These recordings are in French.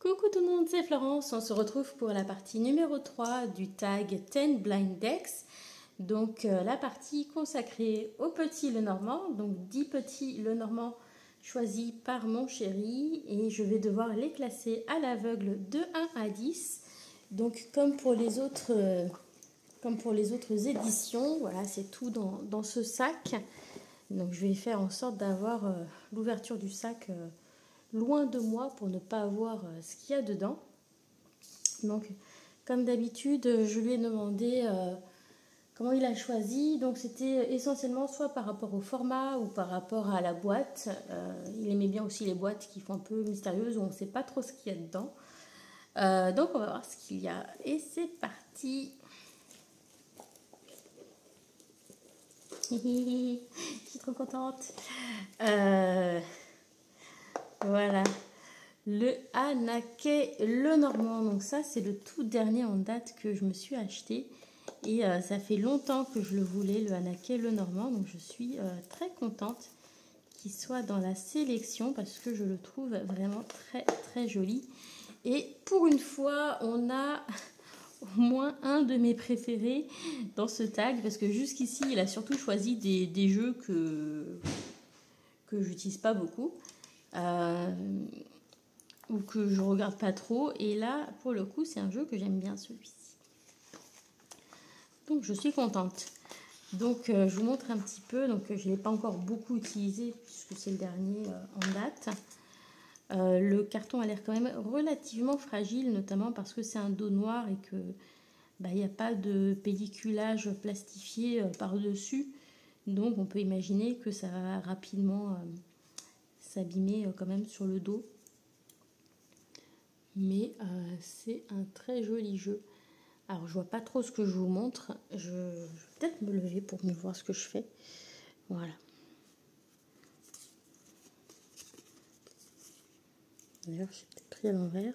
Coucou tout le monde, c'est Florence. On se retrouve pour la partie numéro 3 du tag 10 Blind Decks. Donc la partie consacrée aux petits Lenormand, donc 10 petits Lenormand choisis par mon chéri. Et je vais devoir les classer à l'aveugle de 1 à 10. Donc comme pour les autres éditions, voilà, c'est tout dans ce sac. Donc je vais faire en sorte d'avoir l'ouverture du sac loin de moi pour ne pas voir ce qu'il y a dedans. Donc comme d'habitude, je lui ai demandé comment il a choisi. Donc c'était essentiellement soit par rapport au format ou par rapport à la boîte. Il aimait bien aussi les boîtes qui font un peu mystérieuses où on ne sait pas trop ce qu'il y a dedans. Donc on va voir ce qu'il y a et c'est parti. Je suis trop contente. Voilà, le Anaquet Lenormand. Donc ça, c'est le tout dernier en date que je me suis acheté. Et ça fait longtemps que je le voulais, le Anaquet Lenormand. Donc je suis très contente qu'il soit dans la sélection parce que je le trouve vraiment très très joli. Et pour une fois, on a au moins un de mes préférés dans ce tag. Parce que jusqu'ici, il a surtout choisi des jeux que j'utilise pas beaucoup. Ou que je regarde pas trop, et là pour le coup c'est un jeu que j'aime bien, celui-ci, donc je suis contente. Donc je vous montre un petit peu. Donc je l'ai pas encore beaucoup utilisé puisque c'est le dernier en date. Le carton a l'air quand même relativement fragile, notamment parce que c'est un dos noir et que il n'y a pas de pelliculage plastifié par dessus, donc on peut imaginer que ça va rapidement s'abîmer quand même sur le dos. Mais c'est un très joli jeu. Alors je vois pas trop ce que je vous montre. Je vais peut-être me lever pour mieux voir ce que je fais. Voilà. D'ailleurs j'ai peut-être pris à l'envers.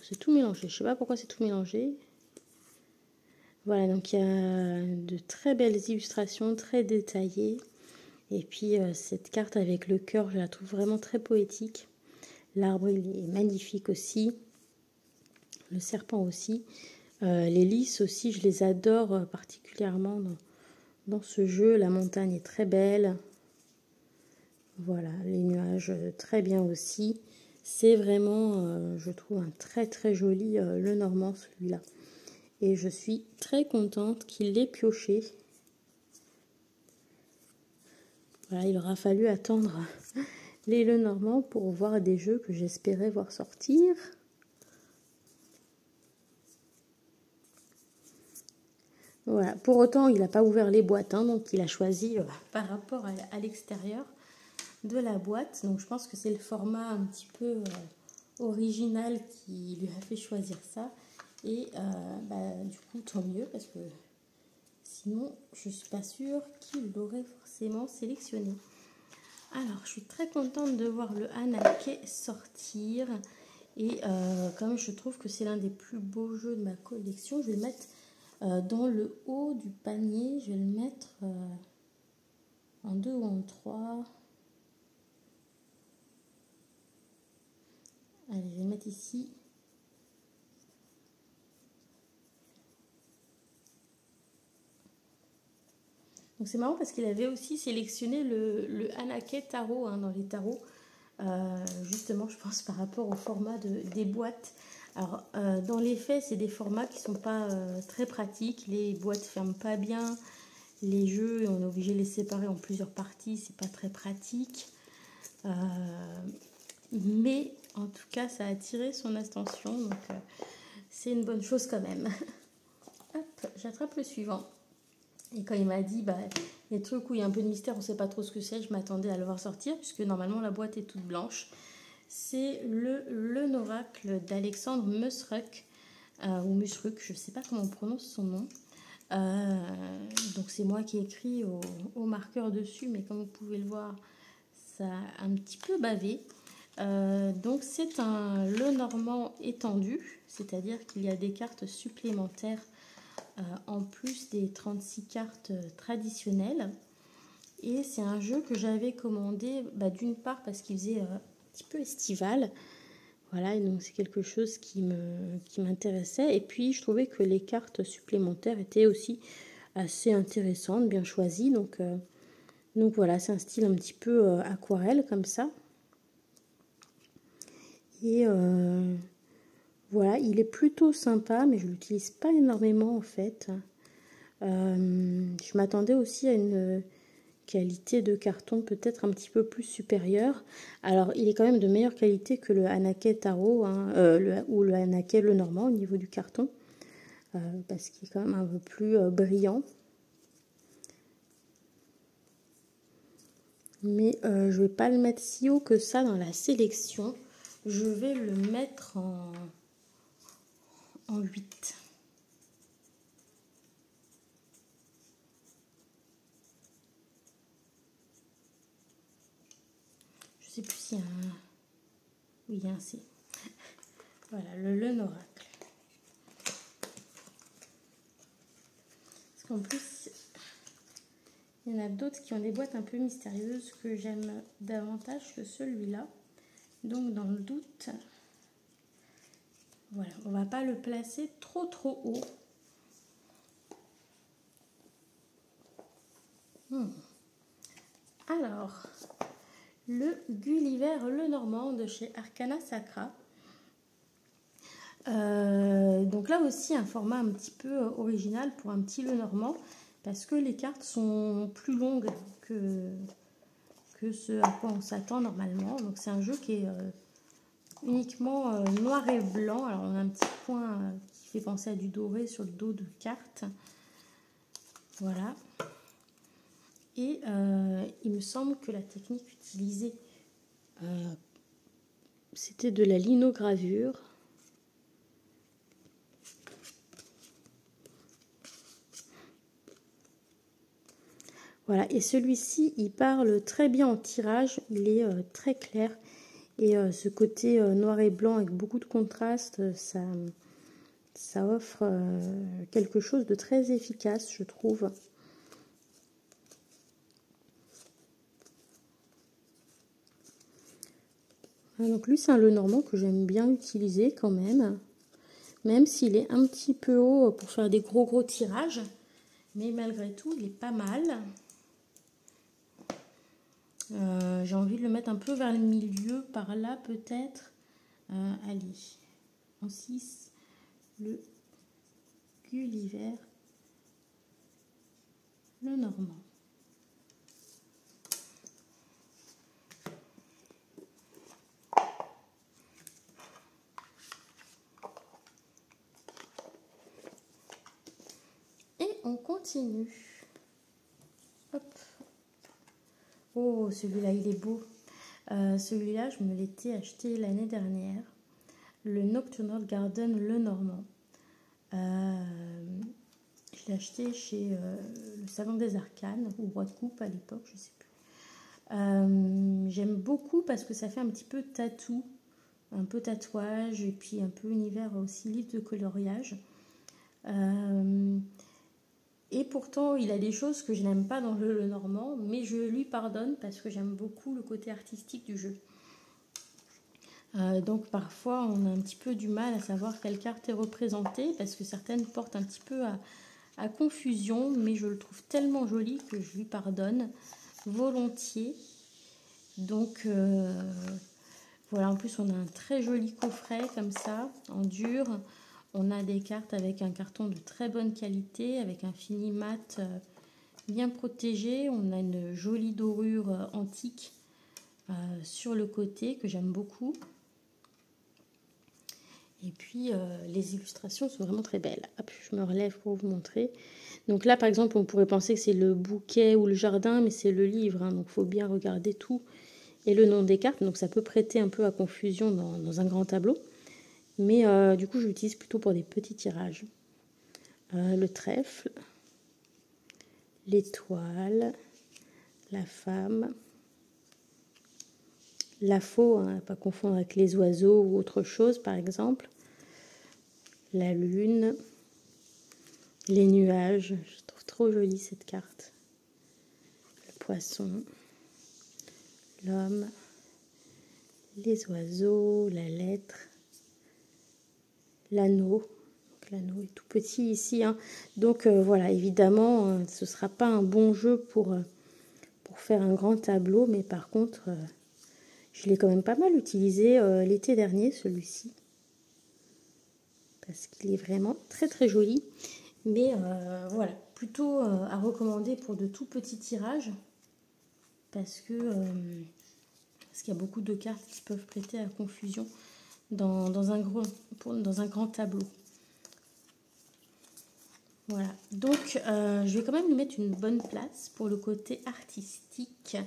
C'est tout mélangé. Je sais pas pourquoi c'est tout mélangé. Voilà, donc il y a de très belles illustrations, très détaillées. Et puis cette carte avec le cœur, je la trouve vraiment très poétique. L'arbre il est magnifique aussi. Le serpent aussi. Les lys aussi, je les adore particulièrement dans ce jeu. La montagne est très belle. Voilà, les nuages très bien aussi. C'est vraiment, je trouve, un très très joli Lenormand, celui-là. Et je suis très contente qu'il l'ait pioché. Voilà, il aura fallu attendre les Lenormand pour voir des jeux que j'espérais voir sortir. Voilà. Pour autant, il n'a pas ouvert les boîtes, hein, donc il a choisi par rapport à l'extérieur de la boîte. Donc je pense que c'est le format un petit peu original qui lui a fait choisir ça. Et du coup, tant mieux, parce que sinon, je ne suis pas sûre qu'il l'aurait forcément sélectionné. Alors, je suis très contente de voir le Anaquet sortir. Et comme je trouve que c'est l'un des plus beaux jeux de ma collection, je vais le mettre dans le haut du panier. Je vais le mettre en 2 ou en 3. Allez, je vais le mettre ici. Donc c'est marrant parce qu'il avait aussi sélectionné le Anaquet tarot dans les tarots. Justement, je pense par rapport au format des boîtes. Alors, dans les faits, c'est des formats qui ne sont pas très pratiques. Les boîtes ne ferment pas bien. Les jeux, on est obligé de les séparer en plusieurs parties. C'est pas très pratique. Mais en tout cas, ça a attiré son attention. Donc, c'est une bonne chose quand même. Hop, j'attrape le suivant. Et quand il m'a dit, il y a des trucs où il y a un peu de mystère, on ne sait pas trop ce que c'est, je m'attendais à le voir sortir, puisque normalement la boîte est toute blanche. C'est le Noracle d'Alexandre Musruck, ou Musruck, je ne sais pas comment on prononce son nom. Donc c'est moi qui ai écrit au marqueur dessus, mais comme vous pouvez le voir, ça a un petit peu bavé. Donc c'est un Lenormand étendu, c'est-à-dire qu'il y a des cartes supplémentaires en plus des 36 cartes traditionnelles. Et c'est un jeu que j'avais commandé d'une part parce qu'il faisait un petit peu estival. Voilà, et donc c'est quelque chose qui m'intéressait. Et puis je trouvais que les cartes supplémentaires étaient aussi assez intéressantes, bien choisies. Donc voilà, c'est un style un petit peu aquarelle comme ça. Et voilà, il est plutôt sympa, mais je ne l'utilise pas énormément en fait. Je m'attendais aussi à une qualité de carton peut-être un petit peu plus supérieure. Alors, il est quand même de meilleure qualité que le Hanaké Taro, hein, ou le Hanaké Lenormand au niveau du carton, parce qu'il est quand même un peu plus brillant. Mais je ne vais pas le mettre si haut que ça dans la sélection. Je vais le mettre en 8. Je sais plus s'il y a un... Oui, il y a un C. Voilà, le Lenoracle. Parce qu'en plus, il y en a d'autres qui ont des boîtes un peu mystérieuses que j'aime davantage que celui-là. Donc, dans le doute, voilà, on ne va pas le placer trop haut. Alors, le Gulliver Lenormand de chez Arcana Sacra. Donc là aussi un format un petit peu original pour un petit Lenormand, parce que les cartes sont plus longues que ce à quoi on s'attend normalement. Donc c'est un jeu qui est uniquement noir et blanc. Alors on a un petit point qui fait penser à du doré sur le dos de cartes. Voilà. Et il me semble que la technique utilisée, c'était de la linogravure. Voilà, et celui-ci, il parle très bien en tirage, il est très clair. Et ce côté noir et blanc avec beaucoup de contraste, ça offre quelque chose de très efficace, je trouve. Donc lui, c'est un Lenormand que j'aime bien utiliser quand même s'il est un petit peu haut pour faire des gros tirages. Mais malgré tout, il est pas mal. J'ai envie de le mettre un peu vers le milieu, par là peut-être. Allez, en 6, le Gulliver Lenormand. Et on continue. Hop. Oh, celui-là, il est beau. Celui-là, je me l'étais acheté l'année dernière. Le Nocturnal Garden Lenormand. Je l'ai acheté chez le Salon des Arcanes, ou Roi de Coupe à l'époque, je ne sais plus. J'aime beaucoup parce que ça fait un petit peu tatou, un peu tatouage, et puis un peu univers aussi livre de coloriage. Et pourtant, il a des choses que je n'aime pas dans le Lenormand, mais je lui pardonne parce que j'aime beaucoup le côté artistique du jeu. Donc parfois, on a un petit peu du mal à savoir quelle carte est représentée, parce que certaines portent un petit peu à confusion, mais je le trouve tellement joli que je lui pardonne volontiers. Donc voilà, en plus on a un très joli coffret comme ça, en dur. On a des cartes avec un carton de très bonne qualité, avec un fini mat bien protégé. On a une jolie dorure antique sur le côté que j'aime beaucoup. Et puis les illustrations sont vraiment très belles. Hop, je me relève pour vous montrer. Donc là par exemple on pourrait penser que c'est le bouquet ou le jardin, mais c'est le livre, hein, donc il faut bien regarder tout. Et le nom des cartes, donc ça peut prêter un peu à confusion dans un grand tableau. Mais du coup je l'utilise plutôt pour des petits tirages. Le trèfle, l'étoile, la femme, la faux, hein, à ne pas confondre avec les oiseaux ou autre chose par exemple, la lune, les nuages, je trouve trop jolie cette carte, le poisson, l'homme, les oiseaux, la lettre, l'anneau. L'anneau est tout petit ici, hein. Donc voilà, évidemment, ce ne sera pas un bon jeu pour faire un grand tableau, mais par contre, je l'ai quand même pas mal utilisé l'été dernier, celui-ci. Parce qu'il est vraiment très très joli. Mais voilà, plutôt à recommander pour de tout petits tirages. Parce qu'il y a beaucoup de cartes qui peuvent prêter à confusion dans un grand tableau. Voilà, donc je vais quand même lui mettre une bonne place pour le côté artistique.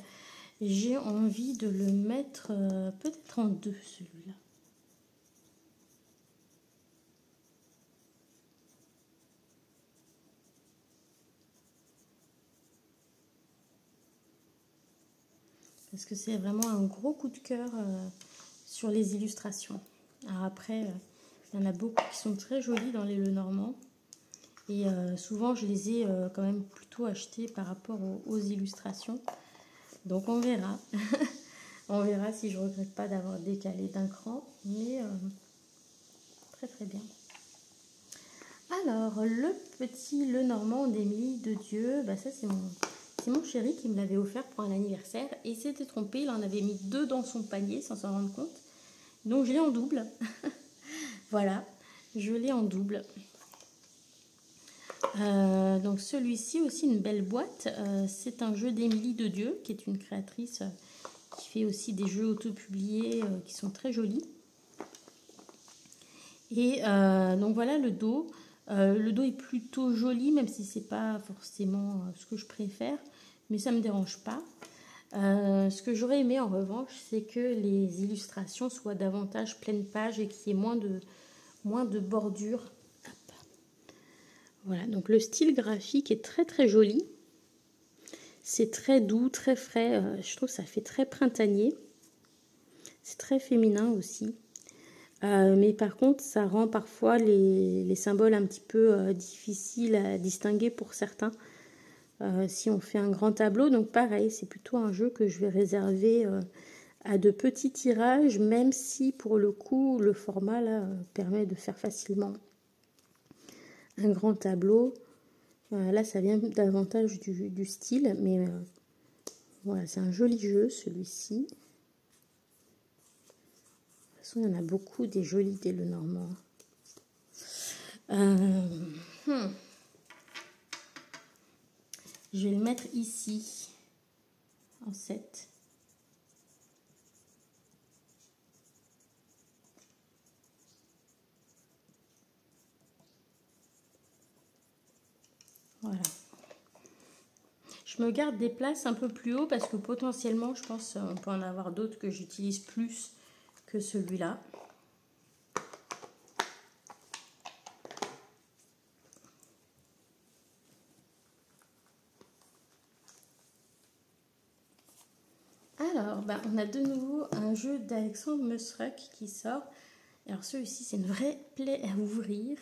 J'ai envie de le mettre peut-être en 2, celui-là. Parce que c'est vraiment un gros coup de cœur sur les illustrations. Alors après, il y en a beaucoup qui sont très jolis dans les Lenormand. Et souvent, je les ai quand même plutôt achetés par rapport aux illustrations. Donc on verra. On verra si je ne regrette pas d'avoir décalé d'un cran. Mais très très bien. Alors, le petit Lenormand d'Émilie de Dieu, bah ça c'est mon chéri qui me l'avait offert pour un anniversaire. Et il s'était trompé, il en avait mis 2 dans son panier sans s'en rendre compte. Donc je l'ai en double. Voilà, je l'ai en double. Donc celui-ci aussi une belle boîte. C'est un jeu d'Émilie de Dieu, qui est une créatrice qui fait aussi des jeux auto-publiés qui sont très jolis. Et donc voilà le dos. Le dos est plutôt joli, même si c'est pas forcément ce que je préfère, mais ça me dérange pas. Ce que j'aurais aimé en revanche, c'est que les illustrations soient davantage pleine page et qu'il y ait moins de bordures. Hop. Voilà, donc le style graphique est très très joli. C'est très doux, très frais. Je trouve que ça fait très printanier. C'est très féminin aussi. Mais par contre, ça rend parfois les symboles un petit peu difficiles à distinguer pour certains. Si on fait un grand tableau, donc pareil, c'est plutôt un jeu que je vais réserver à de petits tirages, même si pour le coup, le format là, permet de faire facilement un grand tableau. Là, ça vient davantage du style, mais voilà, c'est un joli jeu celui-ci. De toute façon, il y en a beaucoup des jolis des Lenormand. Je vais le mettre ici, en 7. Voilà. Je me garde des places un peu plus haut parce que potentiellement, je pense on peut en avoir d'autres que j'utilise plus que celui-là. Alors, on a de nouveau un jeu d'Alexandre Musruck qui sort. Alors celui-ci, c'est une vraie plaie à ouvrir.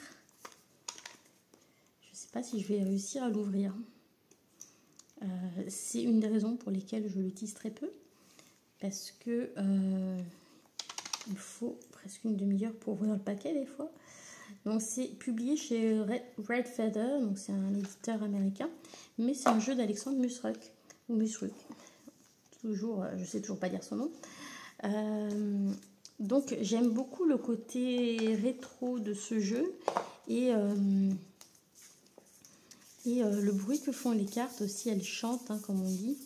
Je ne sais pas si je vais réussir à l'ouvrir. C'est une des raisons pour lesquelles je l'utilise très peu. Parce que il faut presque une demi-heure pour ouvrir le paquet des fois. Donc c'est publié chez Red Feather, donc c'est un éditeur américain. Mais c'est un jeu d'Alexandre Musruck. Ou Musruck. Toujours, je sais toujours pas dire son nom. Donc j'aime beaucoup le côté rétro de ce jeu et le bruit que font les cartes aussi, elles chantent hein, comme on dit.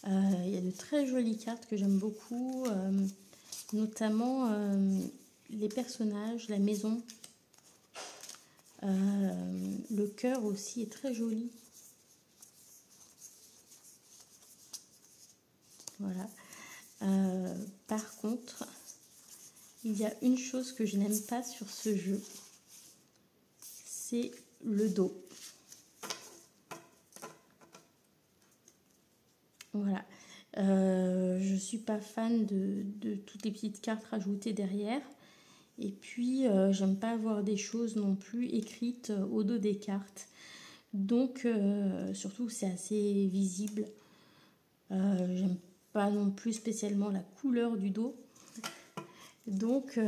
Il y a de très jolies cartes que j'aime beaucoup, notamment les personnages, la maison. Le cœur aussi est très joli. Voilà. Par contre, il y a une chose que je n'aime pas sur ce jeu, c'est le dos. Voilà. Je ne suis pas fan de toutes les petites cartes rajoutées derrière. Et puis, j'aime pas avoir des choses non plus écrites au dos des cartes. Donc, surtout, c'est assez visible. J'aime pas non plus spécialement la couleur du dos. Donc,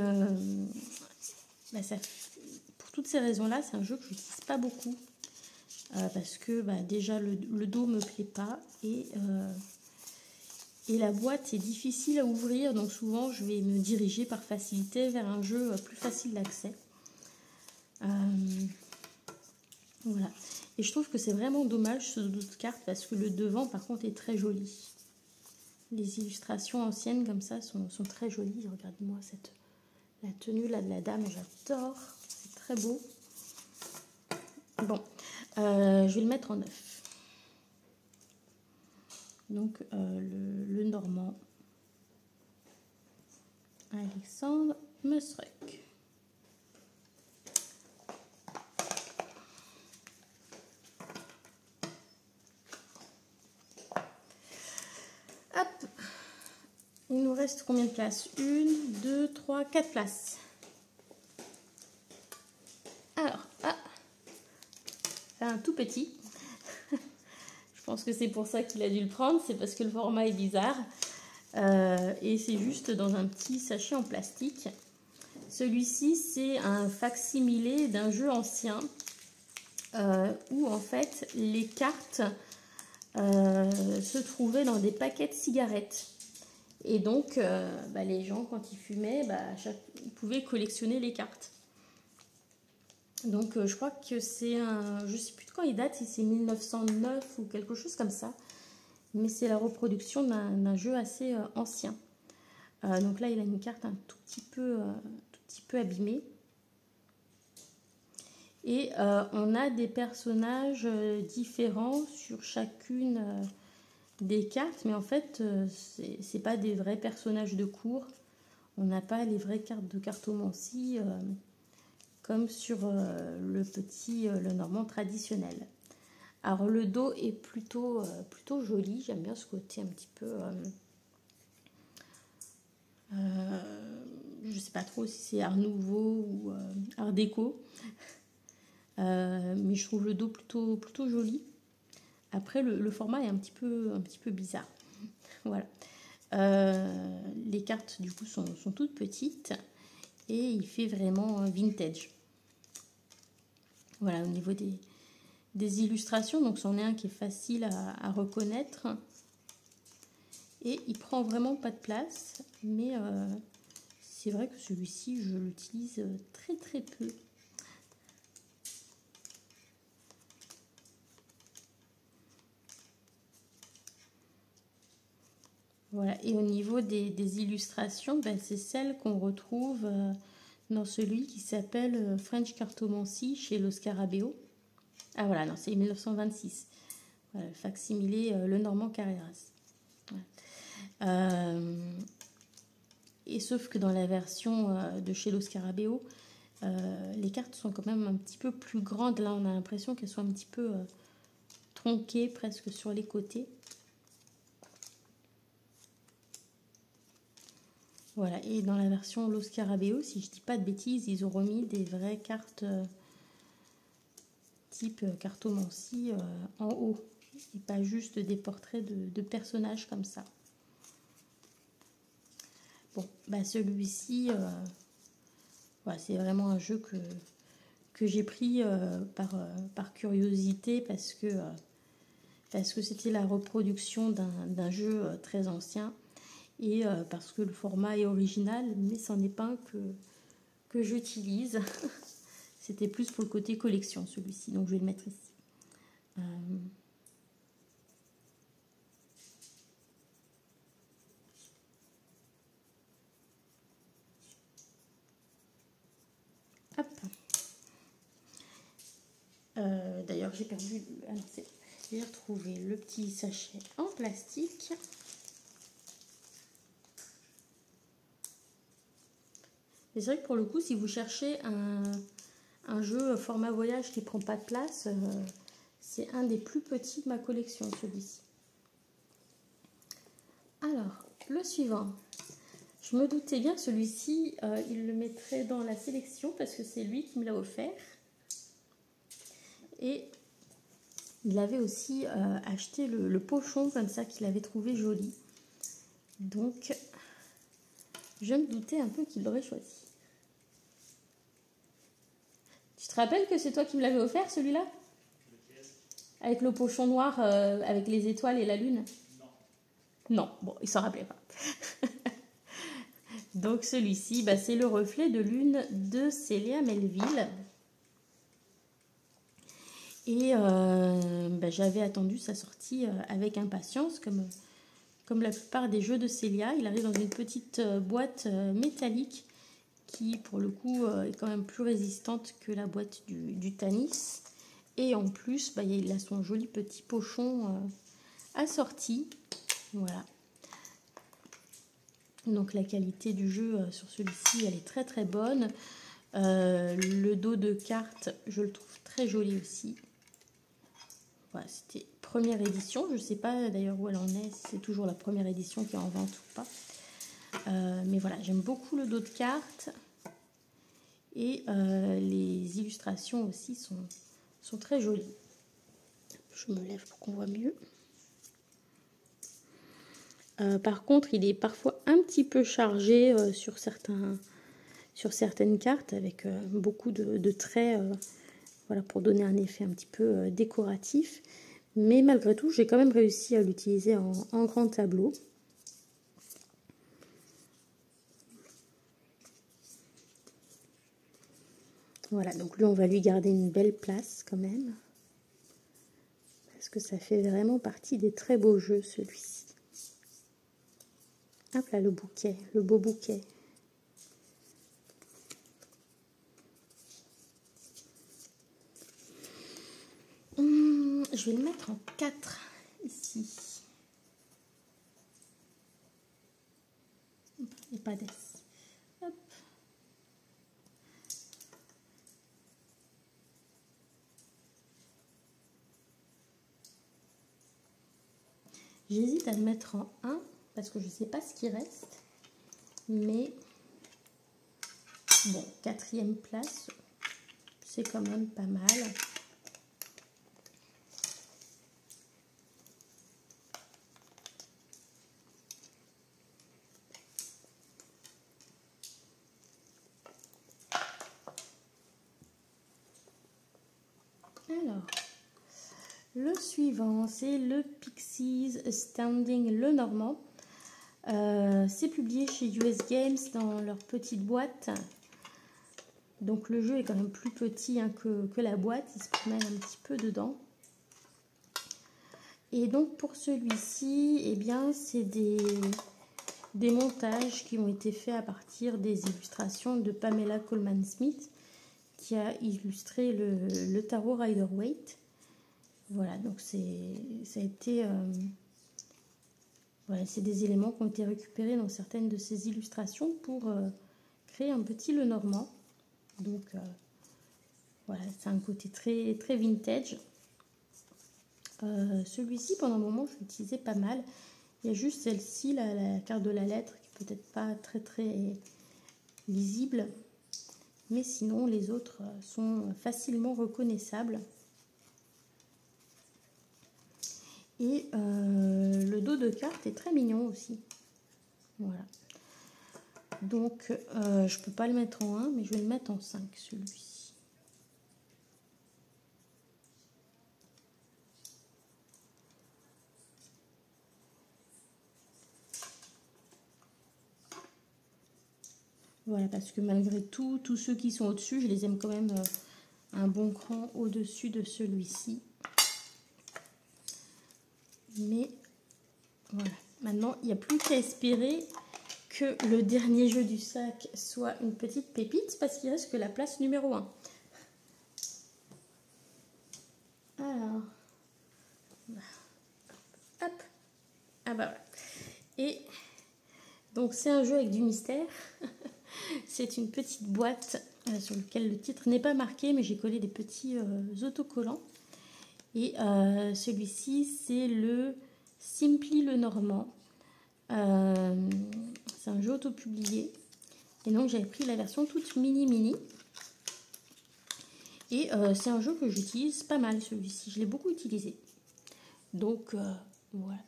pour toutes ces raisons-là, c'est un jeu que je n'utilise pas beaucoup. Parce que déjà, le dos ne me plaît pas. Et la boîte est difficile à ouvrir. Donc, souvent, je vais me diriger par facilité vers un jeu plus facile d'accès. Voilà. Et je trouve que c'est vraiment dommage ce dos de carte parce que le devant, par contre, est très joli. Les illustrations anciennes comme ça sont très jolies. Regardez-moi la tenue là de la dame, j'adore. C'est très beau. Bon, je vais le mettre en neuf. Donc le Normand Alexandre Mestreuk. Hop. Il nous reste combien de places? 1, 2, 3, 4 places. Alors, c'est un tout petit. Je pense que c'est pour ça qu'il a dû le prendre. C'est parce que le format est bizarre. Et c'est juste dans un petit sachet en plastique. Celui-ci, c'est un facsimilé d'un jeu ancien. Où en fait, les cartes se trouvaient dans des paquets de cigarettes. Et donc, les gens, quand ils fumaient, ils pouvaient collectionner les cartes. Donc, je crois que c'est un... Je ne sais plus de quand il date, si c'est 1909 ou quelque chose comme ça. Mais c'est la reproduction d'un jeu assez ancien. Donc là, il a une carte un tout petit peu abîmée. Et on a des personnages différents sur chacune... des cartes, mais en fait, c'est pas des vrais personnages de cours. On n'a pas les vraies cartes de cartomancie comme sur le Normand traditionnel. Alors, le dos est plutôt joli. J'aime bien ce côté un petit peu... je sais pas trop si c'est Art Nouveau ou Art Déco. Mais je trouve le dos plutôt joli. Après, le format est un petit peu bizarre. Voilà. Les cartes, du coup, sont toutes petites. Et il fait vraiment vintage. Voilà, au niveau des illustrations. Donc, c'en est un qui est facile à reconnaître. Et il prend vraiment pas de place. Mais c'est vrai que celui-ci, je l'utilise très peu. Voilà, et au niveau des illustrations, c'est celle qu'on retrouve dans celui qui s'appelle French Cartomancy chez Los Scarabeo. Ah voilà, non, c'est 1926. Voilà, le facsimilé Le Normand Carreras. Voilà. Et sauf que dans la version de chez Los Scarabeo, les cartes sont quand même un petit peu plus grandes. Là, on a l'impression qu'elles sont un petit peu tronquées presque sur les côtés. Voilà, et dans la version Los Scarabeo, si je dis pas de bêtises, ils ont remis des vraies cartes type cartomancie en haut. Et pas juste des portraits de personnages comme ça. Bon, celui-ci, c'est vraiment un jeu que j'ai pris par curiosité parce que c'était la reproduction d'un jeu très ancien. Et parce que le format est original, mais c'en est pas un que j'utilise. C'était plus pour le côté collection, celui-ci. Donc, je vais le mettre ici. Hop. D'ailleurs, j'ai perdu... Alors, j'ai retrouvé le petit sachet en plastique. Et c'est vrai que pour le coup, si vous cherchez un jeu format voyage qui prend pas de place, c'est un des plus petits de ma collection, celui-ci. Alors, le suivant. Je me doutais bien que celui-ci, il le mettrait dans la sélection parce que c'est lui qui me l'a offert. Et il avait aussi acheté le pochon comme ça qu'il avait trouvé joli. Donc, Je me doutais un peu qu'il l'aurait choisi. Tu te rappelles que c'est toi qui me l'avais offert, celui-là? Avec le pochon noir, avec les étoiles et la lune? Non, bon, il s'en rappelait pas. Donc celui-ci, bah, c'est le reflet de lune de Célia Melville. Et bah, j'avais attendu sa sortie avec impatience, comme la plupart des jeux de Célia. Il arrive dans une petite boîte métallique qui, pour le coup, est quand même plus résistante que la boîte du Tanis. Et en plus, bah, il a son joli petit pochon assorti. Voilà. Donc la qualité du jeu sur celui-ci, elle est très très bonne. Le dos de carte, je le trouve très joli aussi. Voilà, c'était première édition. Je ne sais pas d'ailleurs où elle en est, si c'est toujours la première édition qui est en vente ou pas. Mais voilà, j'aime beaucoup le dos de carte. Et les illustrations aussi sont très jolies. Je me lève pour qu'on voit mieux. Par contre, il est parfois un petit peu chargé sur certaines cartes avec beaucoup de traits voilà, pour donner un effet un petit peu décoratif. Mais malgré tout, j'ai quand même réussi à l'utiliser en grand tableau. Voilà, donc lui, on va lui garder une belle place quand même. Parce que ça fait vraiment partie des très beaux jeux, celui-ci. Hop là, le bouquet, le beau bouquet. Je vais le mettre en 4 ici. Il n'y a pas d'S. Hop. J'hésite à le mettre en 1 parce que je ne sais pas ce qui reste. Mais bon, 4e place, c'est quand même pas mal. Alors, le suivant, c'est le Pixies Standing Lenormand. C'est publié chez US Games dans leur petite boîte. Donc le jeu est quand même plus petit hein, que la boîte, il se promène un petit peu dedans. Et donc pour celui-ci, eh bien c'est des montages qui ont été faits à partir des illustrations de Pamela Coleman Smith, qui a illustré le tarot Rider-Waite. Voilà, donc ça a été... voilà, c'est des éléments qui ont été récupérés dans certaines de ces illustrations pour créer un petit Lenormand. Donc voilà, c'est un côté très, très vintage. Celui-ci, pendant un moment, je l'utilisais pas mal. Il y a juste celle-ci, la carte de la lettre, qui peut-être pas très, très lisible. Mais sinon, les autres sont facilement reconnaissables. Et le dos de carte est très mignon aussi. Voilà. Donc, je ne peux pas le mettre en 1, mais je vais le mettre en 5, celui-ci. Voilà, parce que malgré tout, tous ceux qui sont au-dessus, je les aime quand même un bon cran au-dessus de celui-ci. Mais voilà, maintenant, il n'y a plus qu'à espérer que le dernier jeu du sac soit une petite pépite, parce qu'il reste que la place numéro 1. Alors, hop, ah bah voilà. Et donc c'est un jeu avec du mystère. C'est une petite boîte sur laquelle le titre n'est pas marqué, mais j'ai collé des petits autocollants. Et celui-ci, c'est le Simply Lenormand. C'est un jeu auto-publié. Et donc j'avais pris la version toute mini. Et c'est un jeu que j'utilise pas mal, celui-ci. Je l'ai beaucoup utilisé. Donc voilà,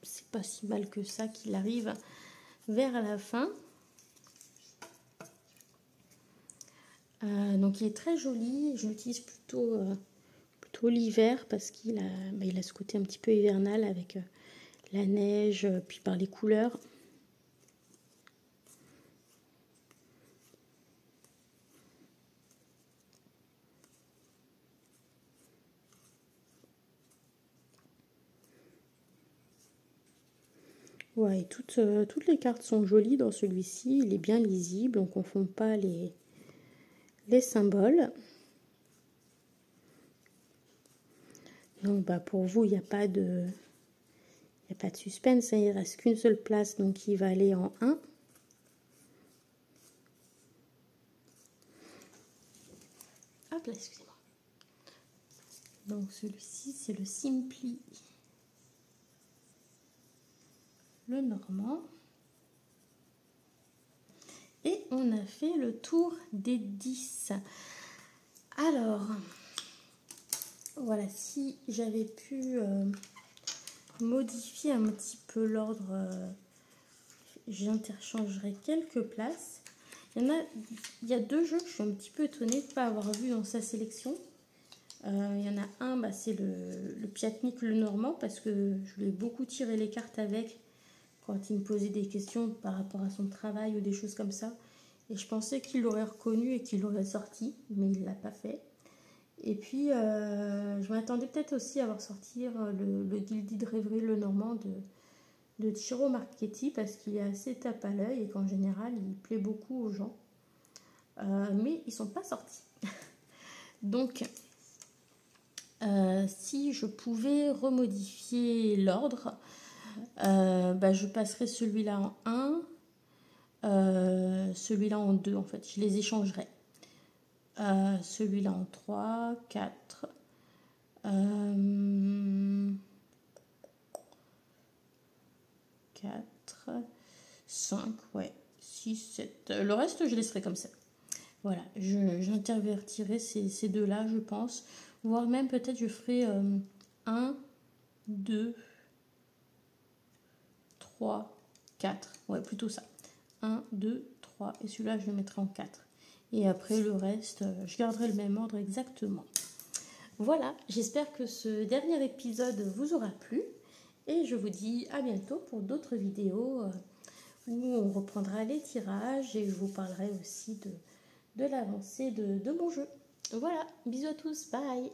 c'est pas si mal que ça qu'il arrive vers la fin. Donc il est très joli, je l'utilise plutôt l'hiver parce qu'il a, il a ce côté un petit peu hivernal avec la neige, puis par les couleurs. Ouais, et toutes les cartes sont jolies dans celui-ci, il est bien lisible, on ne confond pas les symboles. Donc pour vous, il n'y a pas de suspense, hein, il ne reste qu'une seule place, donc il va aller en 1. Hop là, excusez-moi. Donc celui-ci, c'est le Simply, le normand. Et on a fait le tour des 10. Alors, voilà, si j'avais pu modifier un petit peu l'ordre, j'interchangerais quelques places. Il y a 2 jeux que je suis un petit peu étonnée de ne pas avoir vu dans sa sélection. Il y en a un, c'est le Piatnik le Normand, parce que je lui ai beaucoup tiré les cartes avec quand il me posait des questions par rapport à son travail ou des choses comme ça. Et je pensais qu'il l'aurait reconnu et qu'il l'aurait sorti, mais il ne l'a pas fait. Et puis, je m'attendais peut-être aussi à voir sortir le Gilded Rêverie le Normand de Ciro Marchetti, parce qu'il est assez tape à l'œil et qu'en général, il plaît beaucoup aux gens. Mais ils ne sont pas sortis. Donc, si je pouvais remodifier l'ordre, je passerais celui-là en 1, celui-là en 2 en fait, je les échangerais. Celui-là en 3, 4, 4, 5, ouais, 6, 7. Le reste, je laisserai comme ça. Voilà, j'intervertirai ces deux-là, je pense. Voire même peut-être je ferai 1, 2, 3, 4. Ouais, plutôt ça. 1, 2, 3. Et celui-là, je le mettrai en 4. Et après, le reste, je garderai le même ordre exactement. Voilà, j'espère que ce dernier épisode vous aura plu. Et je vous dis à bientôt pour d'autres vidéos où on reprendra les tirages. Et je vous parlerai aussi de l'avancée de mon jeu. Voilà, bisous à tous, bye!